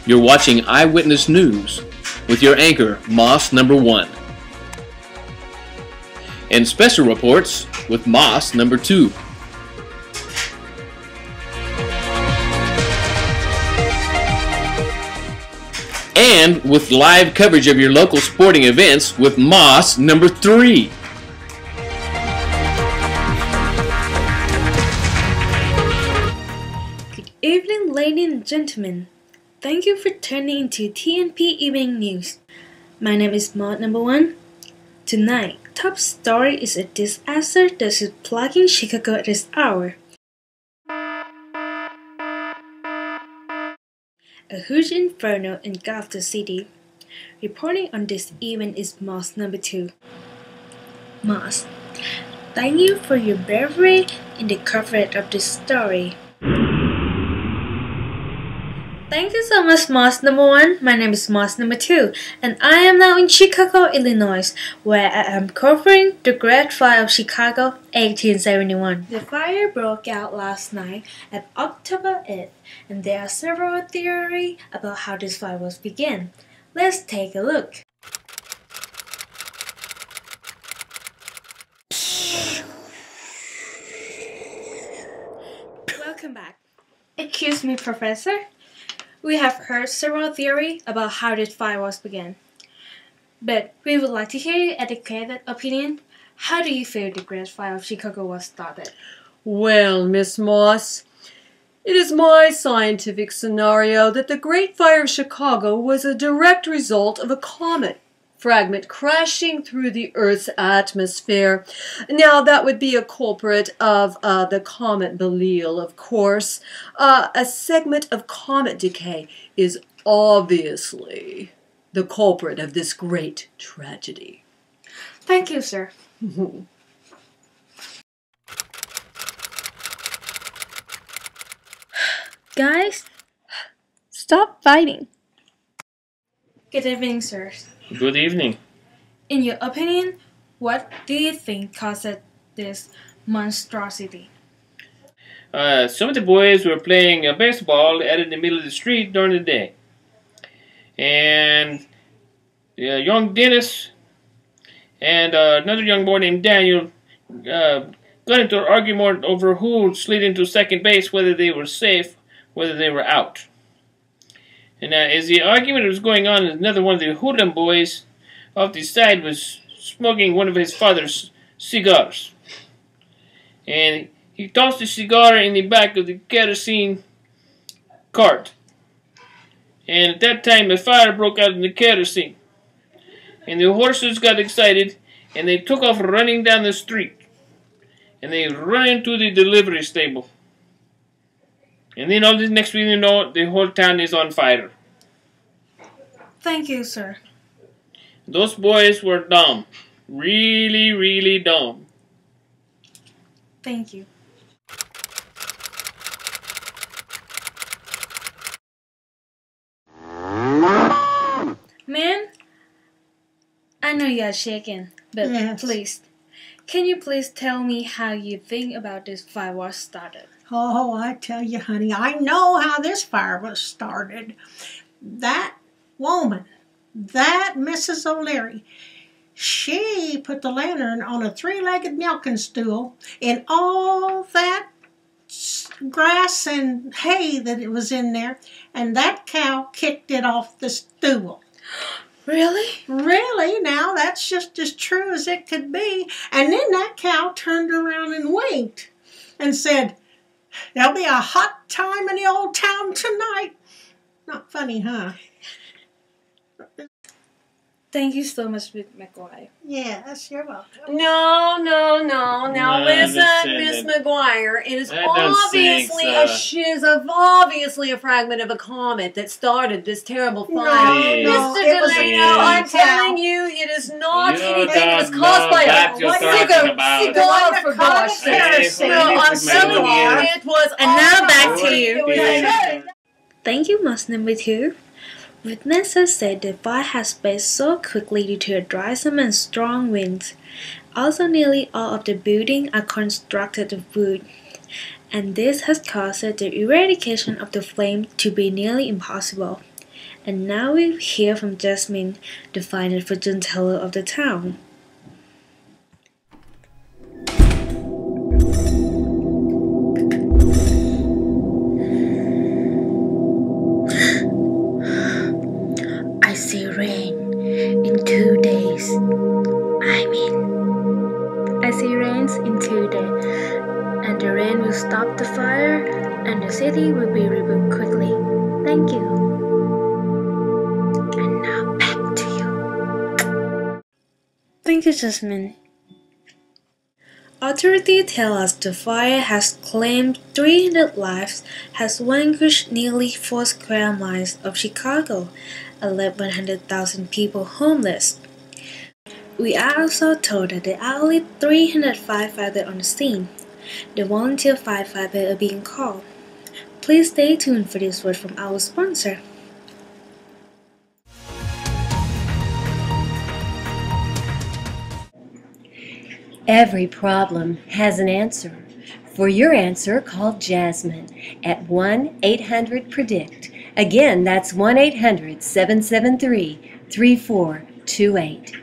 You're watching Eyewitness News with your anchor, Moss Number 1. And special reports with Moss Number 2. And with live coverage of your local sporting events with Moss Number 3. Good evening, ladies and gentlemen. Thank you for tuning into TNP Evening News. My name is Moss Number 1. Tonight, top story is a disaster that is plaguing Chicago at this hour. A huge inferno engulfed the city. Reporting on this event is Moss Number 2. Moss, thank you for your bravery in the coverage of this story. Thank you so much, Moss Number 1. My name is Moss Number 2, and I am now in Chicago, Illinois, where I am covering the Great Fire of Chicago, 1871. The fire broke out last night at October 8th, and there are several theories about how this fire was began. Let's take a look. Welcome back. Excuse me, Professor. We have heard several theories about how this fire was began. But we would like to hear your educated opinion. How do you feel the Great Fire of Chicago was started? Well, Miss Moss, it is my scientific scenario that the Great Fire of Chicago was a direct result of a comet fragment crashing through the Earth's atmosphere. Now, that would be a culprit of the comet Belial, of course. A segment of comet decay is obviously the culprit of this great tragedy. Thank you, sir. Guys, stop fighting. Good evening, sir. Good evening. In your opinion, what do you think caused this monstrosity? Some of the boys were playing baseball out in the middle of the street during the day. And young Dennis and another young boy named Daniel got into an argument over who slid into second base, whether they were safe, whether they were out. And as the argument was going on, another one of the hoodlum boys off the side was smoking one of his father's cigars. And he tossed the cigar in the back of the kerosene cart. And at that time, a fire broke out in the kerosene. And the horses got excited, and they took off running down the street. And they ran into the delivery stable. And then all the next thing you know, the whole town is on fire. Thank you, sir. Those boys were dumb. Really, really dumb. Thank you. Man, I know you are shaking, but Yes. please, can you please tell me how you think about this fire was started? Oh, I tell you, honey, I know how this fire was started. That woman, that Mrs. O'Leary, she put the lantern on a three-legged milking stool, and all that grass and hay that it was in there, and that cow kicked it off the stool. Really? Really? Now, that's just as true as it could be. And then that cow turned around and winked and said, "There'll be a hot time in the old town tonight." Not funny, huh? Thank you so much, Miss McGuire. Yes, you're welcome. No. Now No, listen, listen, Miss McGuire. It is I don't think obviously a fragment of a comet that started this terrible fire. Please. No, Mr. it was Delano, a I'm cow. telling you, it is not You anything that was don't caused know by what you're talking about. cigar, for gosh sake. Kerosene. No, I'm Please, telling McGuire. you, it was. And now all back to right. you. It was- Thank you, Moss Number 2. Witnesses said the fire has spread so quickly due to a dry summer and strong winds. Also, nearly all of the buildings are constructed of wood, and this has caused the eradication of the flame to be nearly impossible. And now we hear from Jasmine, the final fortune teller of the town. I see rain in 2 days. I see rains in 2 days, and the rain will stop the fire, and the city will be rebuilt quickly. Thank you. And now back to you. Thank you, Jasmine. Authorities tell us the fire has claimed 300 lives, has vanquished nearly 4 square miles of Chicago, and left 100,000 people homeless. We are also told that there are only 300 firefighters on the scene. The volunteer firefighters are being called. Please stay tuned for this word from our sponsor. Every problem has an answer. For your answer, call Jasmine at 1-800-PREDICT. Again, that's 1-800-773-3428.